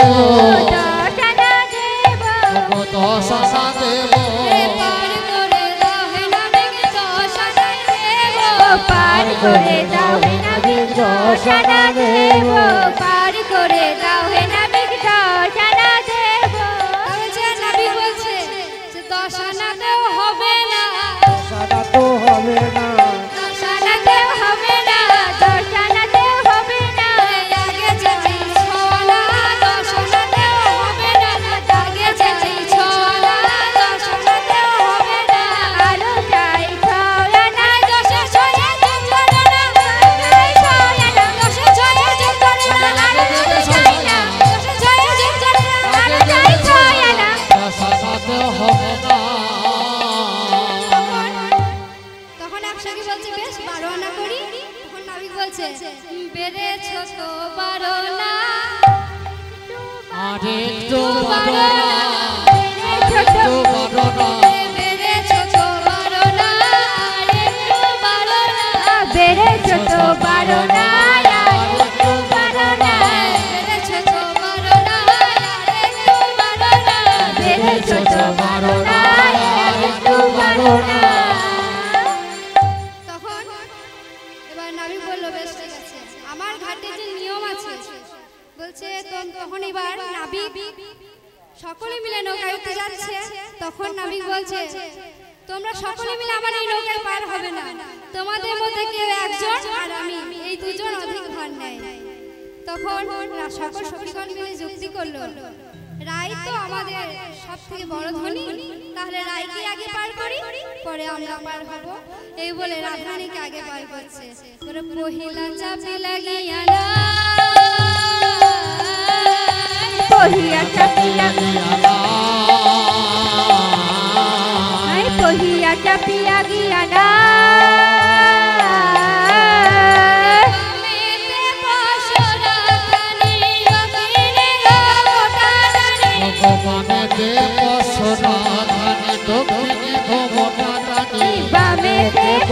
[SPEAKER 3] দশানা দেব,
[SPEAKER 2] দশানা দেব,
[SPEAKER 1] পার করে দাও হে নাবিক, 10 আনাই দেব।
[SPEAKER 3] পার করে দাও হে নাবিক, দশানা দেব, পার করে দাও হে নাবিক, দশানা দেব।
[SPEAKER 1] বলছে নাবিক বলছে যে 10 আনাতেও হবে না,
[SPEAKER 4] সাদা তো হবে না,
[SPEAKER 1] 10 আনাতেও হবে না,
[SPEAKER 3] দশানাতেও হবে না,
[SPEAKER 1] আগে চাই 6 আনা, 10 আনাতেও হবে না, আগে চাই 6 আনা, 10 আনাতেও হবে না,
[SPEAKER 3] আরো চাই ছয়না,
[SPEAKER 1] 10 এ 6 এ যোগ করে না,
[SPEAKER 3] চাই ছয়না,
[SPEAKER 1] 10 এ 6 এ যোগ করে না,
[SPEAKER 3] আরো চাই না,
[SPEAKER 1] 10 এ 6 এ যোগ করে না,
[SPEAKER 3] আরো চাই ছয়না।
[SPEAKER 2] দশানাতে হবে না।
[SPEAKER 1] তখন এক সখী বলছে, বেশ 12 আনা করি। তখন নাবিক বলছে, বেড়েছ তো 12 না,
[SPEAKER 2] আরেকটু বাড়ো না, আরেকটু বাড়ো না,
[SPEAKER 1] বেড়েছ তো 12 না, আরেকটু 12 না,
[SPEAKER 3] বেড়েছ তো 12 না, আরেকটু 12 না,
[SPEAKER 1] বেড়েছ তো 12 না, আরেকটু 12 না,
[SPEAKER 3] বেড়েছ তো 12 না, আরেকটু 12 না।
[SPEAKER 1] তখন এবার নাবিক বলল, বেশ ঠিক আছে, আমার ঘাটে যে নিয়ম আছে, বলছে তখন এবার নাবিক সকলে মিলে নৌকায় উঠতে যাচ্ছে। তখন নাবিক বলছে, তোমরা সকলে মিলে আমার এই নৌকায় পার হবে না, তোমাদের মধ্যে কেউ একজন আর আমি এই দুজন অধিক ভার নেয়। তখন সকল সখীগণ মিলে যুক্তি করলো, রাই তো আমাদের সব থেকে বড় ধনী, তাহলে রাইকে আগে পার করি, পরে আমরা পার হব। এই বলে রাধারানীকে আগে পার করছে। করে পহিলা চাপি লাগিয়া না,
[SPEAKER 3] পহিয়া চাপি
[SPEAKER 2] লাগিয়া না,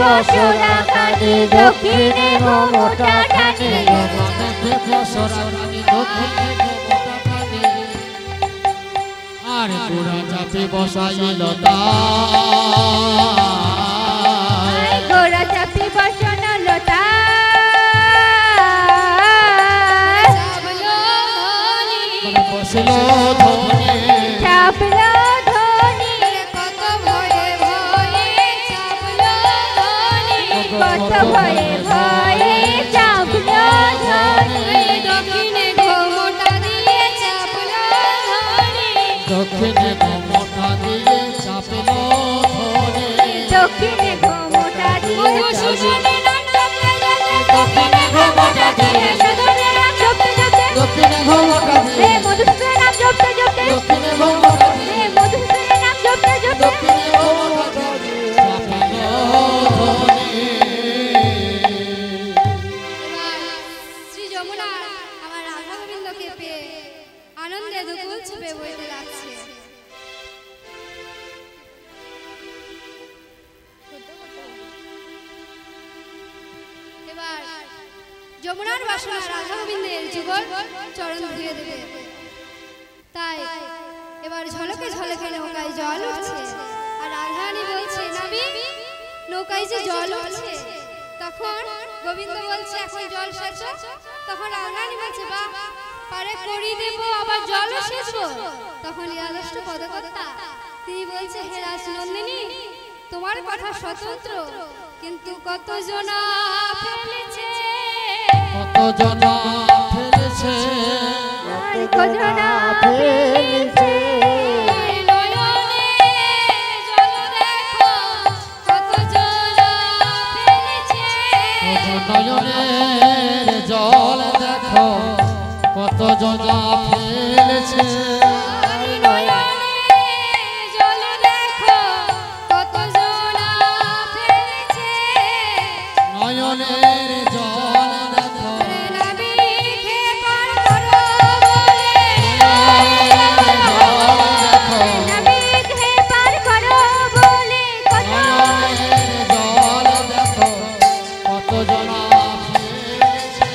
[SPEAKER 3] বসরা কানে দক্ষিণে ঘুমটা টানে
[SPEAKER 2] রাধাকে বসরা কানে দক্ষিণে ঘুমটা টানে আর গোড়া চাপে বসাইল তাই
[SPEAKER 3] গোড়া চাপি বসন লতা
[SPEAKER 2] বসল ধনে
[SPEAKER 3] চাপলো ধনি
[SPEAKER 1] কত ভয়ে ভয়ে চাপলো ধনি
[SPEAKER 3] কত ভয়ে ভয়ে চাপলো ধনি
[SPEAKER 1] দক্ষিণে ঘোমটা দিয়ে চাপলো ধনি
[SPEAKER 2] দক্ষিণে ঘুমটা দিয়ে চাপল ধনে
[SPEAKER 3] দক্ষিণে ঘুমটা দিয়ে
[SPEAKER 1] মধুসূদনের নাম জপতে জপতে
[SPEAKER 3] দক্ষিণে ঘুমটা দিয়ে সুদনের নাম জপতে জপতে
[SPEAKER 2] দক্ষিণে ঘুমটা দিয়ে
[SPEAKER 3] মধুসূদনের নাম জপতে জপতে
[SPEAKER 2] দক্ষিণে ঘুমটা দিয়ে
[SPEAKER 3] মধুসূদনের নাম জপতে জপতে
[SPEAKER 2] দক্ষিণে ঘুমটা দিয়ে চাপল ধনে
[SPEAKER 1] এবার শ্রী যমুনা আমার রাধা গোবিন্দকে পেয়ে আনন্দে দুকুল ছুপে বইতে লাগছে। এবার যমুনার বাসনা রাধা গোবিন্দের যুগল চরণ ধুয়ে দেবে, তাই এবার ঝলকে ঝলকে নৌকায় জল উঠছে আর রাধারানী বলছে নাবি নৌকায় যে জল উঠছে। তখন গোবিন্দ বলছে এখন জল সেচো, তখন রাধারানী বলছে বাহ পারে করি দেবো আবার জলও সেচবো। তখন ইয়াদষ্ট পদকর্তা তিনি বলছে হে রাজনন্দিনী তোমার কথা স্বতন্ত্র, কিন্তু কত জনা ফেলেছে
[SPEAKER 2] কত জনা ফেলেছে
[SPEAKER 3] কজনা ফেলেছে
[SPEAKER 1] নয়নে জল দেখো কত জনা ফেলেছে
[SPEAKER 2] নয়নের জল দেখো কত জনা ফেলেছে
[SPEAKER 1] নয়নে জল দেখো কত জনা ফেলেছে
[SPEAKER 2] নয়নের জল দেখো
[SPEAKER 1] নাবিকে পার করো বলে
[SPEAKER 3] নবীক হে পার করো বলে কত
[SPEAKER 2] নয়নের জল দেখো কত জনা ফেলেছে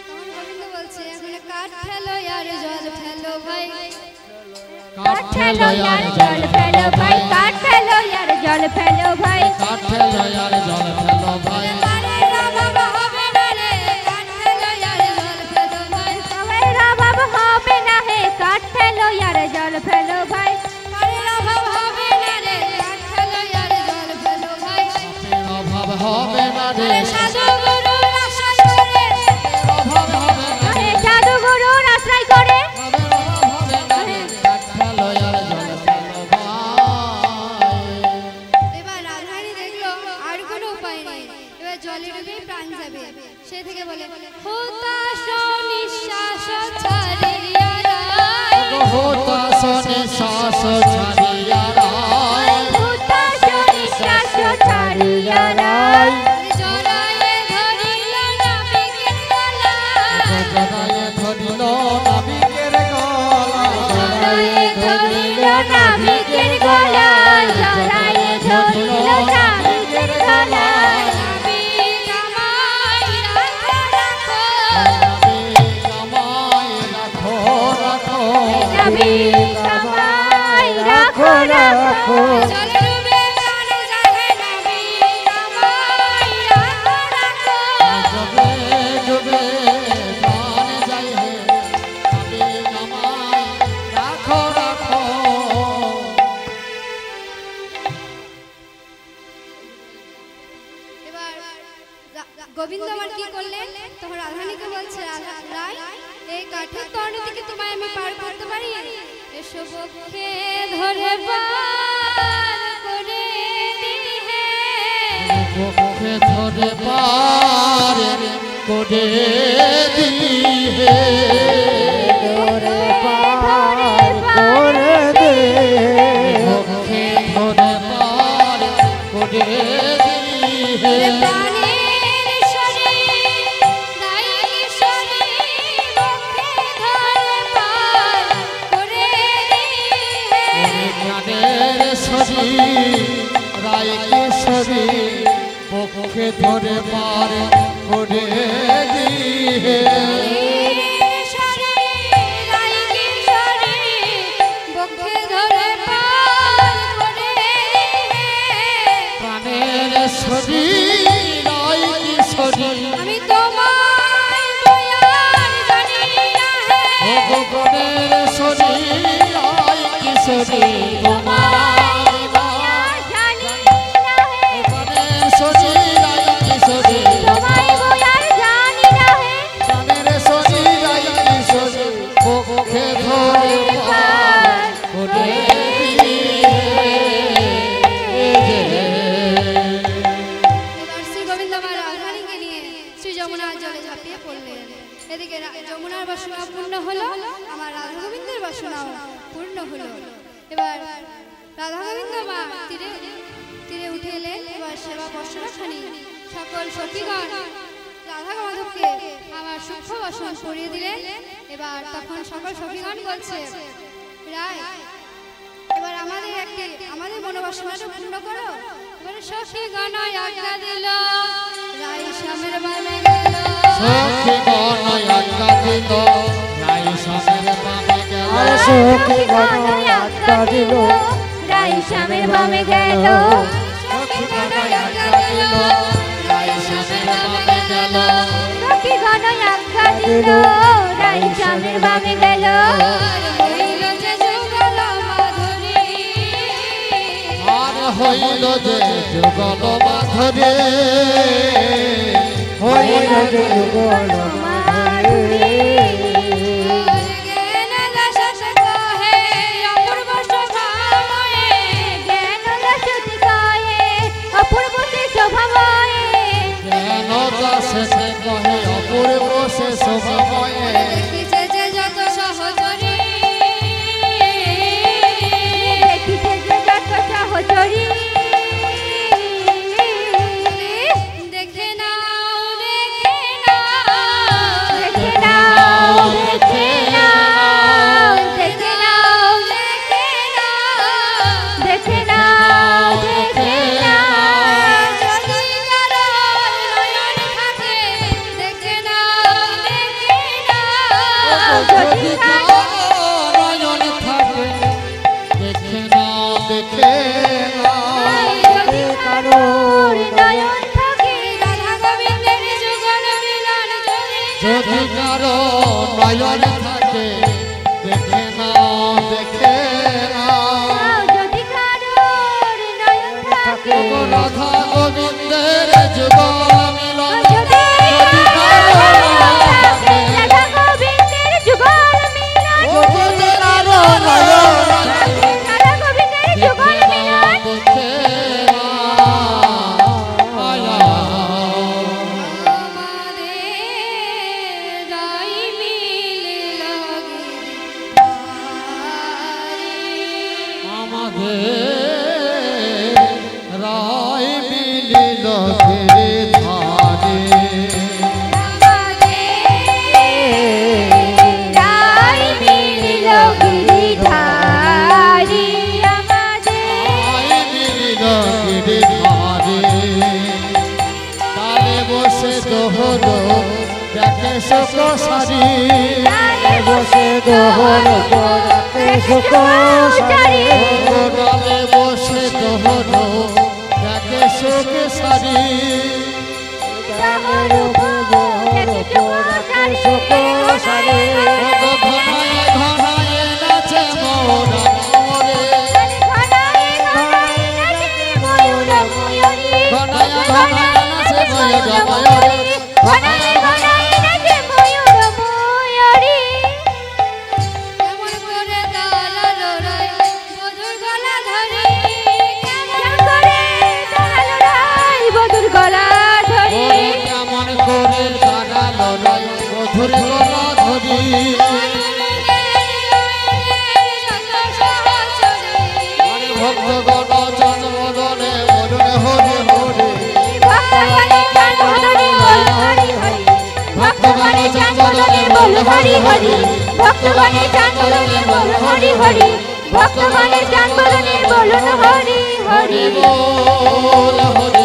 [SPEAKER 1] তখন গোবিন্দ বলছে এখন কাঠ ফেলো আর জল ফেলো ভাই
[SPEAKER 3] কাঠ ফেলো यार জল ফেলো ভাই কাঠ ফেলো यार জল ফেলো ভাই
[SPEAKER 2] কাঠ ফেলো আর জল ফেলো ভাই
[SPEAKER 1] আরে বাবা হবে না রে কাঠ ফেলো আর জল ফেলো ভাই
[SPEAKER 3] সবাই রাবাব হবে না হে কাঠ ফেলো यार জল ফেলো ভাই
[SPEAKER 1] আরে অভাব হবে না রে কাঠ ফেলো আর জল ফেলো ভাই
[SPEAKER 2] পাপের অভাব হবে না রে
[SPEAKER 1] আরে সাধু গুরুর আশ্রয় করে
[SPEAKER 2] অভাব হবে না
[SPEAKER 3] হে সাধু গুরুর আশ্রয় করে
[SPEAKER 2] পাপের অভাব হবে না রে কাঠ ফেলো আর জল ফেলো ভাই
[SPEAKER 1] এবার রাধারানী দেখলো আর কোনো উপায় নেই, এবার জলে ডুবে প্রাণ যাবে। সে থেকে বলে হতাশ নিঃশ্বাস ছাড়িয়া রায়
[SPEAKER 2] হতাশ নিঃশ্বাস ছাড়িয়া রায়
[SPEAKER 3] হুতাশ নিঃশ্বাস ছাড়িয়া রায়
[SPEAKER 1] জড়ায়ে ধরিল নাবিকের গলা
[SPEAKER 2] জড়ায়ে ধরিল নাবিকের গলা
[SPEAKER 3] জড়ায়ে ধরিল নাবিকের গলা জড়ায়ে ধরিল নাবিকের গলা
[SPEAKER 1] নাবিক আমায় রাখো রাখো
[SPEAKER 2] নাবিক আমায় রাখো রাখো
[SPEAKER 3] নাবিক আমায় রাখো রাখো
[SPEAKER 1] জলে ডুবে প্রাণ যাবে নাবিক আমায় রাখো রাখো
[SPEAKER 2] ডুবে ডুবে প্রাণ যাই হে নাবিক আমায় রাখো রাখো
[SPEAKER 1] এবার গোবিন্দ আমার কি করলেন তখন রাধারানীকে বলছে রাধা রায় এই কাঠের তর্ণ থেকে তোমায় আমি পার করতে পারি, এসো পক্ষে ধরে পার করে দিহে
[SPEAKER 2] পক্ষে ধরে পার করে দিহে
[SPEAKER 4] ধরে পার করে দে
[SPEAKER 2] পক্ষে ধরে পার করে দিহে
[SPEAKER 1] প্রাণের শরীর দায়ী শরীর পক্ষে ধরে পার করে দিহে
[SPEAKER 2] প্রাণের শরীর ধরে পার করে দিয়ে প্রাণের শরীর আই কিশোরী
[SPEAKER 1] আমি তোমায় বয়ান জানি না হে
[SPEAKER 2] ভগবানের শরীর আই কিশোরী তোমার
[SPEAKER 3] জানি না হে
[SPEAKER 2] প্রাণের শরীর আই কিশোরী
[SPEAKER 3] তোমায় বয়ার জানি না হে
[SPEAKER 2] প্রাণের শরীর আই কিশোরী পক্ষে ধরে পার করে
[SPEAKER 1] এবার শ্রী গোবিন্দ মা রাধারানীকে নিয়ে শ্রী যমুনার জলে ঝাঁপিয়ে পড়লেন। এদিকে যমুনার বাসনা পূর্ণ হলো, আমার রাধা গোবিন্দের বাসনাও পূর্ণ হলো। এবার রাধা গোবিন্দ মা তীরে তীরে উঠে এলেন। এবার সেবা বর্ষণাখানি সকল সখীগণ রাধা মাধবকে আমার সূক্ষ্ম বাসন করিয়ে দিলেন। এবার তখন সকল সখীগণ বলছে, রায় এবার আমাদের মনোবাসনাটা পূর্ণ করো। এবার সখীগণ আজ্ঞা দিল, রায় শ্যামের বামে গেল।
[SPEAKER 2] সখীগণ আজ্ঞা দিল, রায় শ্যামের বামে গেল।
[SPEAKER 4] আর সখীগণ আজ্ঞা দিল,
[SPEAKER 3] রাই শ্যামের বামে গেল।
[SPEAKER 2] সখীগণ আজ্ঞা দিল, রায় শ্যামের বামে গেল।
[SPEAKER 3] সখীগণ আজ্ঞা দিল, রাই শ্যামের বামে গেল।
[SPEAKER 1] হইল যে যুগল মাধুরী,
[SPEAKER 2] আর হইল যে যুগল মাধুরী, হইল যে যুগল মাধুরী।
[SPEAKER 1] জ্ঞান দাস কহে অপূর্ব শোভাময়ে,
[SPEAKER 3] জ্ঞান রসদ গায়ে অপূর্ব সে শোভাময়ে।
[SPEAKER 2] জ্ঞান দাসে কহে অপূর্ব সে শোভাময়ে।
[SPEAKER 1] দেখিছে যে যত সহচরী,
[SPEAKER 3] দেখিছে যে যত সহচরী।
[SPEAKER 1] দেখে নাও দেখে নাও,
[SPEAKER 3] দেখে নাও দেখে নাও, দেখে নাও
[SPEAKER 1] দেখে নাও,
[SPEAKER 3] দেখে নাও দেখে নাও।
[SPEAKER 1] যদি কারো নয়ন থাকে, দেখে নাও দেখে নাও।
[SPEAKER 2] যদি কারো নয়ন থাকে, দেখে নাও দেখে নাও।
[SPEAKER 3] যদি কারোর নয়ন থাকে,
[SPEAKER 1] রাধা গোবিন্দের যুগল মিলন যদি
[SPEAKER 2] যদি কারো নয়ন থাকে, দেখে নাও দেখে নাও।
[SPEAKER 3] যদি কারোর নয়ন থাকে,
[SPEAKER 2] ও রাধা গোবিন্দের যুগল মিলন,
[SPEAKER 3] যদি
[SPEAKER 2] যদি কারো নয়ন থাকে,
[SPEAKER 3] রাধা গোবিন্দের যুগল মিলন,
[SPEAKER 2] যদি কারো নয়ন থাকে,
[SPEAKER 3] রাধা গোবিন্দের যুগল মিলন।
[SPEAKER 2] দেখে
[SPEAKER 1] আমাদের রাই মিলিল গিরিধারে।
[SPEAKER 3] আমাদের রাই মিলিল গিরিধারে।
[SPEAKER 2] তালে বসে দোহর দেখে শোক সারি,
[SPEAKER 4] বসে দোহর পড়াতে সুখ সারে।
[SPEAKER 2] তালে বসে দোহর দেখে শোক সারি।
[SPEAKER 4] গানের উপর পড়াতে সুখ সারে।
[SPEAKER 2] ঘনায় ঘনায় নাচে মোরা মোরে, ঘনায় ঘনায় নাচে ময়ূর ময়ূরে,
[SPEAKER 1] কেমন করে দাঁড়ালো রাই মধুর গলা ধরে,
[SPEAKER 3] বধুর গলা ধরে।
[SPEAKER 2] কেমন করে দাঁড়ালো রাই মধুর গলা ধরি। ভক্তগণ চন্দ্রবদনে বলুন হরি হরি,
[SPEAKER 3] ভক্তগণে চাঁদবদনে বল হরি হরি। ভক্তগণে চাঁদবদনে বল হরি হরি। ভক্তগণে চাঁদবদনে বল হরি হরি। ভক্তগণে চাঁদবদনে বলুন হরি হরি।
[SPEAKER 2] হরি বল হরি